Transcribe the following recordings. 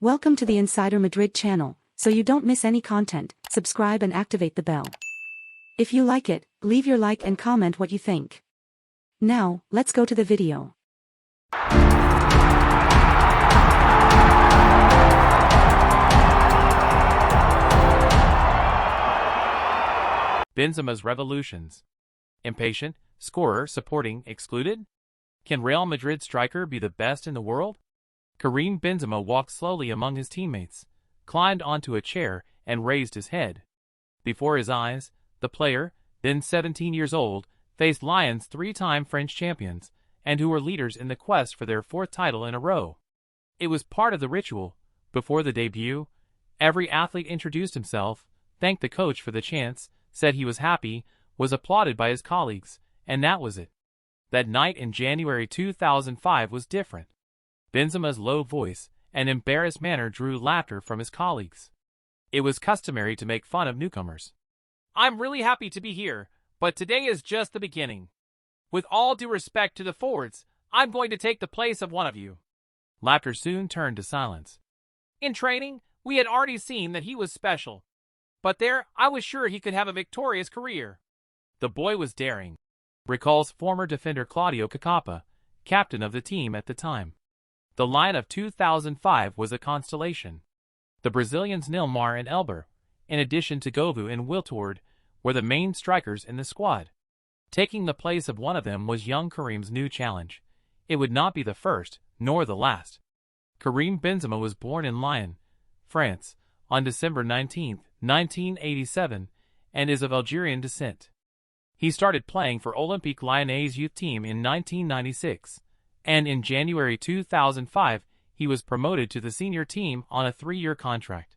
Welcome to the Insider Madrid channel. So you don't miss any content, subscribe and activate the bell. If you like it, leave your like and comment what you think. Now, let's go to the video. Benzema's revolutions. Impatient, scorer, supporting, excluded? Can Real Madrid striker be the best in the world? Karim Benzema walked slowly among his teammates, climbed onto a chair, and raised his head. Before his eyes, the player, then 17 years old, faced Lyons, three-time French champions, and who were leaders in the quest for their fourth title in a row. It was part of the ritual. Before the debut, every athlete introduced himself, thanked the coach for the chance, said he was happy, was applauded by his colleagues, and that was it. That night in January 2005 was different. Benzema's low voice and embarrassed manner drew laughter from his colleagues. It was customary to make fun of newcomers. "I'm really happy to be here, but today is just the beginning. With all due respect to the forwards, I'm going to take the place of one of you." Laughter soon turned to silence. "In training, we had already seen that he was special. But there, I was sure he could have a victorious career." The boy was daring, recalls former defender Claudio Cacapa, captain of the team at the time. The line of 2005 was a constellation. The Brazilians Nilmar and Elber, in addition to Govu and Wiltord, were the main strikers in the squad. Taking the place of one of them was young Karim's new challenge. It would not be the first, nor the last. Karim Benzema was born in Lyon, France, on December 19, 1987, and is of Algerian descent. He started playing for Olympique Lyonnais youth team in 1996, and in January 2005, he was promoted to the senior team on a 3-year contract.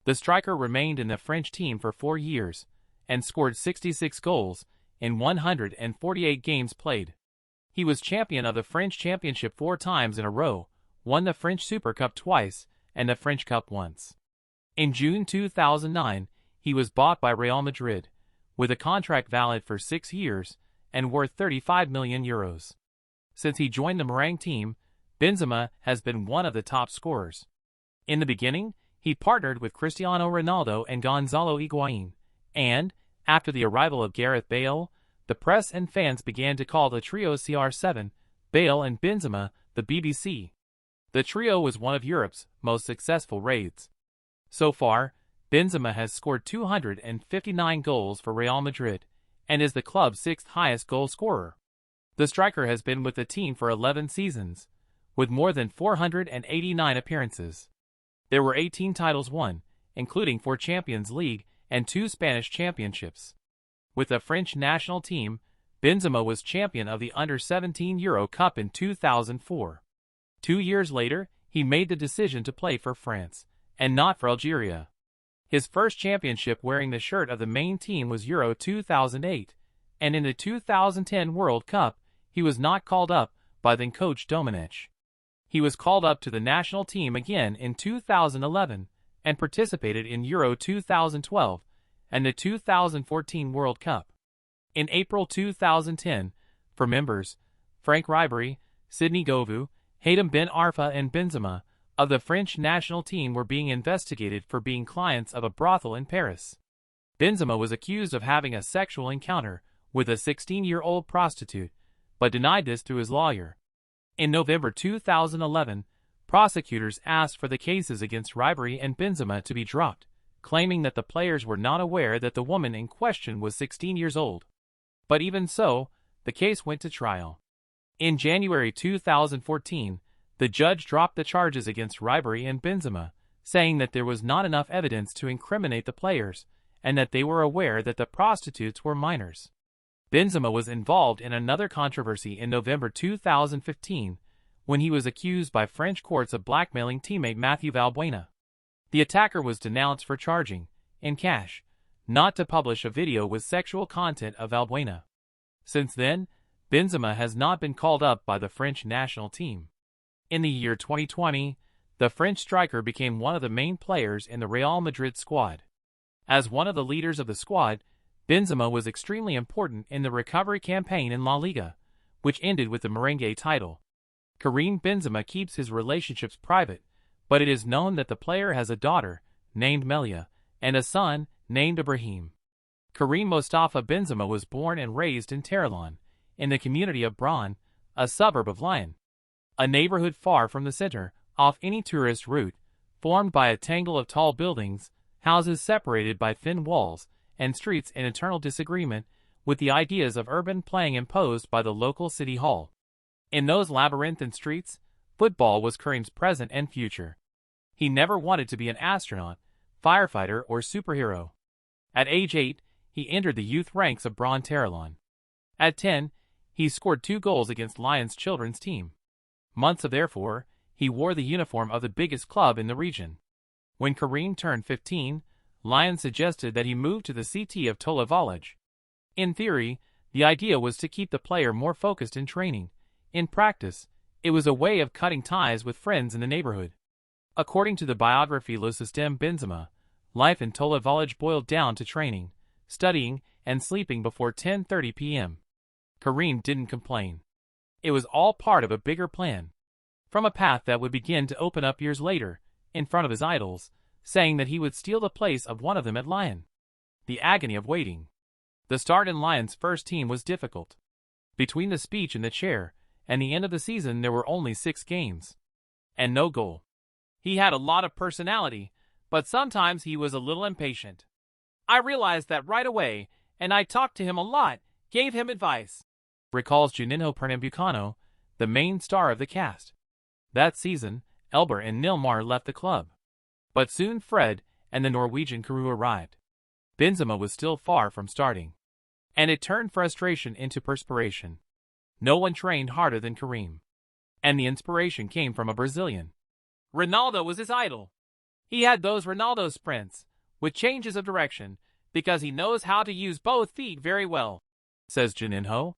The striker remained in the French team for 4 years, and scored 66 goals in 148 games played. He was champion of the French Championship 4 times in a row, won the French Super Cup twice, and the French Cup once. In June 2009, he was bought by Real Madrid, with a contract valid for 6 years and worth €35 million. Since he joined the Meringue team, Benzema has been one of the top scorers. In the beginning, he partnered with Cristiano Ronaldo and Gonzalo Higuain, and, after the arrival of Gareth Bale, the press and fans began to call the trio CR7, Bale and Benzema, the BBC. The trio was one of Europe's most successful raids. So far, Benzema has scored 259 goals for Real Madrid, and is the club's 6th highest goal scorer. The striker has been with the team for 11 seasons, with more than 489 appearances. There were 18 titles won, including 4 Champions League and 2 Spanish championships. With the French national team, Benzema was champion of the Under-17 Euro Cup in 2004. 2 years later, he made the decision to play for France, and not for Algeria. His first championship wearing the shirt of the main team was Euro 2008, and in the 2010 World Cup, he was not called up by then coach Domenech. He was called up to the national team again in 2011 and participated in Euro 2012 and the 2014 World Cup. In April 2010, for members, Franck Ribéry, Sidney Govou, Hatem Ben Arfa and Benzema of the French national team were being investigated for being clients of a brothel in Paris. Benzema was accused of having a sexual encounter with a 16-year-old prostitute, but denied this through his lawyer. In November 2011, prosecutors asked for the cases against Ribéry and Benzema to be dropped, claiming that the players were not aware that the woman in question was 16 years old. But even so, the case went to trial. In January 2014, the judge dropped the charges against Ribéry and Benzema, saying that there was not enough evidence to incriminate the players, and that they were aware that the prostitutes were minors. Benzema was involved in another controversy in November 2015, when he was accused by French courts of blackmailing teammate Mathieu Valbuena. The attacker was denounced for charging, in cash, not to publish a video with sexual content of Valbuena. Since then, Benzema has not been called up by the French national team. In the year 2020, the French striker became one of the main players in the Real Madrid squad. As one of the leaders of the squad, Benzema was extremely important in the recovery campaign in La Liga, which ended with the Merengue title. Karim Benzema keeps his relationships private, but it is known that the player has a daughter, named Melia, and a son, named Ibrahim. Karim Mostafa Benzema was born and raised in Tehran, in the community of Bran, a suburb of Lyon. A neighborhood far from the center, off any tourist route, formed by a tangle of tall buildings, houses separated by thin walls, and streets in eternal disagreement with the ideas of urban planning imposed by the local city hall. In those labyrinthine streets, football was Karim's present and future. He never wanted to be an astronaut, firefighter, or superhero. At age 8, he entered the youth ranks of Bran Tehran. At 10, he scored 2 goals against Lyon's children's team. Months therefore, he wore the uniform of the biggest club in the region. When Karim turned 15, Lyon suggested that he move to the CT of Tola Village. In theory, the idea was to keep the player more focused in training. In practice, it was a way of cutting ties with friends in the neighborhood. According to the biography Le Système Benzema, life in Tola Village boiled down to training, studying, and sleeping before 10:30 p.m. Karim didn't complain. It was all part of a bigger plan. From a path that would begin to open up years later, in front of his idols, saying that he would steal the place of one of them at Lyon. The agony of waiting. The start in Lyon's first team was difficult. Between the speech in the chair and the end of the season there were only 6 games. And no goal. He had a lot of personality, but sometimes he was a little impatient. I realized that right away, and I talked to him a lot, gave him advice, recalls Juninho Pernambucano, the main star of the cast. That season, Elber and Nilmar left the club. But soon Fred and the Norwegian crew arrived. Benzema was still far from starting. And it turned frustration into perspiration. No one trained harder than Karim. And the inspiration came from a Brazilian. Ronaldo was his idol. He had those Ronaldo sprints, with changes of direction, because he knows how to use both feet very well, says Juninho.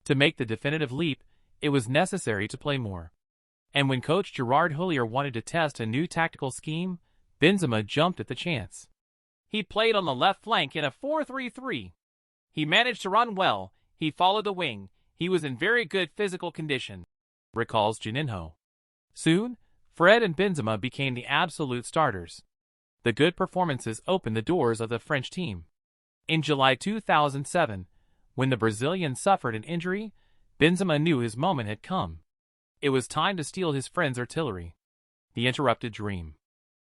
To make the definitive leap, it was necessary to play more. And when coach Gerard Houllier wanted to test a new tactical scheme, Benzema jumped at the chance. He played on the left flank in a 4-3-3. He managed to run well, he followed the wing, he was in very good physical condition, recalls Juninho. Soon, Fred and Benzema became the absolute starters. The good performances opened the doors of the French team. In July 2007, when the Brazilian suffered an injury, Benzema knew his moment had come. It was time to steal his friend's artillery. The interrupted dream.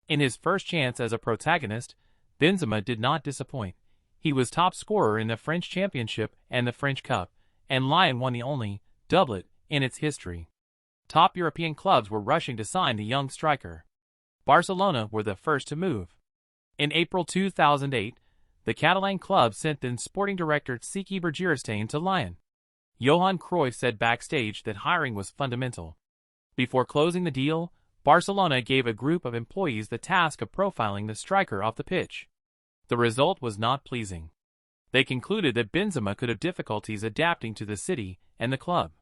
In his first chance as a protagonist, Benzema did not disappoint. He was top scorer in the French Championship and the French Cup, and Lyon won the only doublet in its history. Top European clubs were rushing to sign the young striker. Barcelona were the first to move. In April 2008, the Catalan club sent then sporting director Txiki Bergerstein to Lyon. Johan Cruyff said backstage that hiring was fundamental. Before closing the deal, Barcelona gave a group of employees the task of profiling the striker off the pitch. The result was not pleasing. They concluded that Benzema could have difficulties adapting to the city and the club.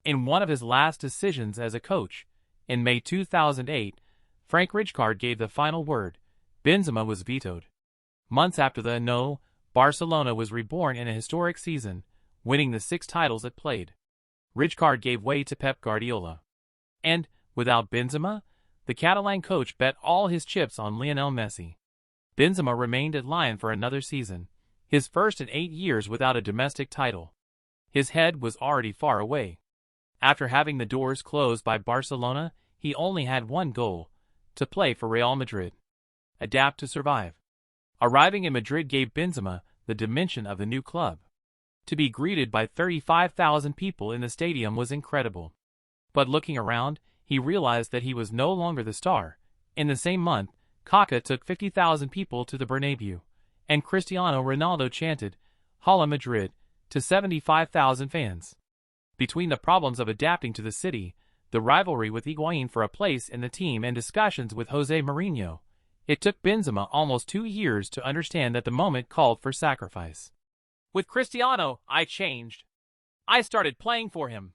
In one of his last decisions as a coach, in May 2008, Frank Rijkaard gave the final word. Benzema was vetoed. Months after the no, Barcelona was reborn in a historic season, winning the 6 titles it played. Rijkaard gave way to Pep Guardiola. And, without Benzema, the Catalan coach bet all his chips on Lionel Messi. Benzema remained at Lyon for another season, his first in 8 years without a domestic title. His head was already far away. After having the doors closed by Barcelona, he only had one goal: to play for Real Madrid. Adapt to survive. Arriving in Madrid gave Benzema the dimension of the new club. To be greeted by 35,000 people in the stadium was incredible. But looking around, he realized that he was no longer the star. In the same month, Kaká took 50,000 people to the Bernabeu, and Cristiano Ronaldo chanted, "Hala Madrid," to 75,000 fans. Between the problems of adapting to the city, the rivalry with Higuaín for a place in the team and discussions with José Mourinho, it took Benzema almost 2 years to understand that the moment called for sacrifice. With Cristiano, I changed. I started playing for him.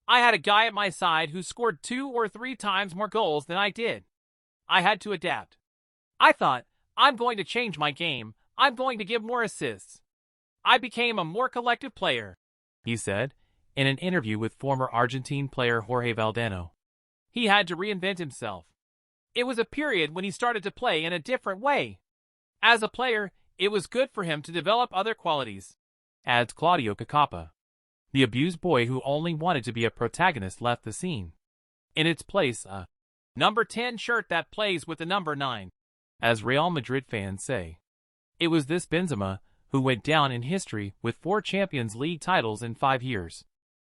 I had a guy at my side who scored 2 or 3 times more goals than I did. I had to adapt. I thought, I'm going to change my game. I'm going to give more assists. I became a more collective player, he said, in an interview with former Argentine player Jorge Valdano. He had to reinvent himself. It was a period when he started to play in a different way. As a player, it was good for him to develop other qualities, adds Claudio Cacapa. The abused boy who only wanted to be a protagonist left the scene. In its place, a number 10 shirt that plays with the number 9, as Real Madrid fans say. It was this Benzema who went down in history with 4 Champions League titles in 5 years.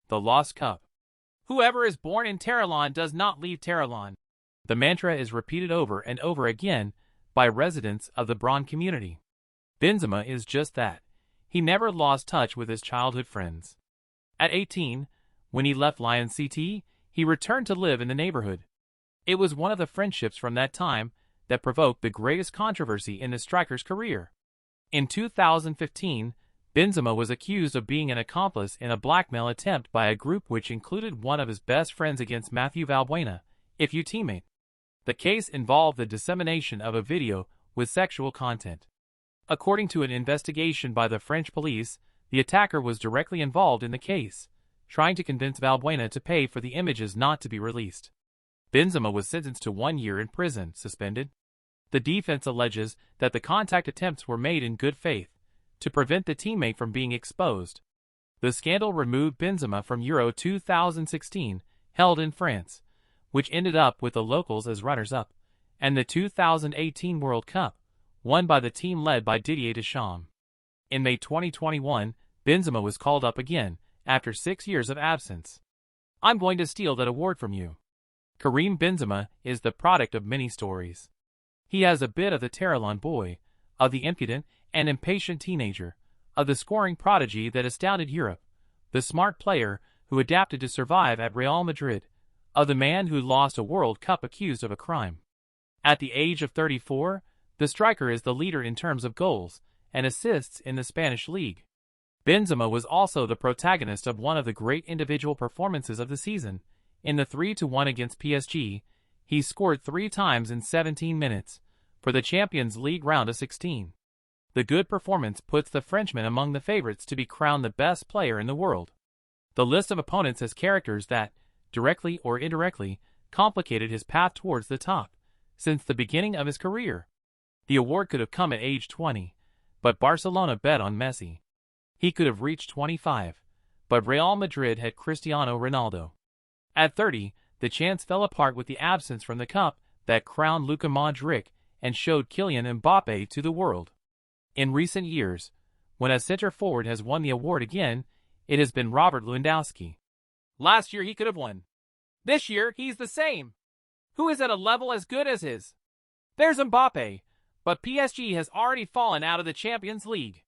The Lost Cup. Whoever is born in Tarragona does not leave Tarragona. The mantra is repeated over and over again by residents of the Bron community. Benzema is just that. He never lost touch with his childhood friends. At 18, when he left Lyon CT, he returned to live in the neighborhood. It was one of the friendships from that time that provoked the greatest controversy in the striker's career. In 2015, Benzema was accused of being an accomplice in a blackmail attempt by a group which included one of his best friends against Mathieu Valbuena, IFU teammate. The case involved the dissemination of a video with sexual content. According to an investigation by the French police, the attacker was directly involved in the case, trying to convince Valbuena to pay for the images not to be released. Benzema was sentenced to 1 year in prison, suspended. The defense alleges that the contact attempts were made in good faith, to prevent the teammate from being exposed. The scandal removed Benzema from Euro 2016, held in France, which ended up with the locals as runners-up, and the 2018 World Cup, won by the team led by Didier Deschamps. In May 2021, Benzema was called up again, after 6 years of absence. I'm going to steal that award from you. Karim Benzema is the product of many stories. He has a bit of the Tarragona boy, of the impudent and impatient teenager, of the scoring prodigy that astounded Europe, the smart player who adapted to survive at Real Madrid, of the man who lost a World Cup accused of a crime. At the age of 34, the striker is the leader in terms of goals and assists in the Spanish league. Benzema was also the protagonist of one of the great individual performances of the season. In the 3-1 against PSG, he scored 3 times in 17 minutes for the Champions League round of 16. The good performance puts the Frenchman among the favorites to be crowned the best player in the world. The list of opponents has characters that, directly or indirectly, complicated his path towards the top since the beginning of his career. The award could have come at age 20, but Barcelona bet on Messi. He could have reached 25, but Real Madrid had Cristiano Ronaldo. At 30, the chance fell apart with the absence from the cup that crowned Luka Modric and showed Kylian Mbappe to the world. In recent years, when a center forward has won the award again, it has been Robert Lewandowski. Last year he could have won. This year he's the same. Who is at a level as good as his? There's Mbappe, but PSG has already fallen out of the Champions League.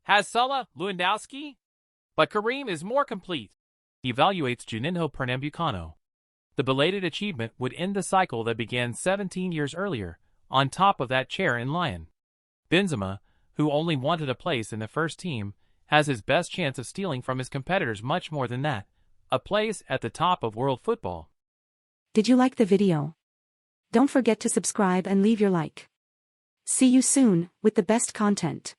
Has Salah, Lewandowski? But Karim is more complete, evaluates Juninho Pernambucano. The belated achievement would end the cycle that began 17 years earlier, on top of that chair in Lyon. Benzema, who only wanted a place in the first team, has his best chance of stealing from his competitors much more than that, a place at the top of world football. Did you like the video? Don't forget to subscribe and leave your like. See you soon, with the best content.